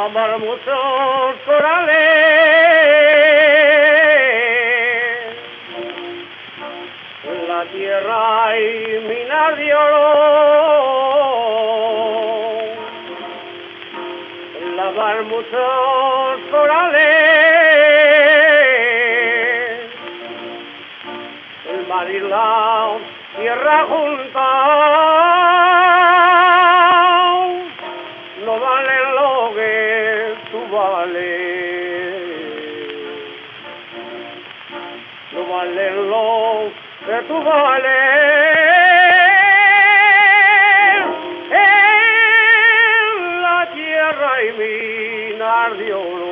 amar muchos corales, la tierra y minas de oro, lavar muchos corales, el mar y la tierra juntas. No vale lo que tú vales, no vale lo que tú vales, en la tierra y minas de oro.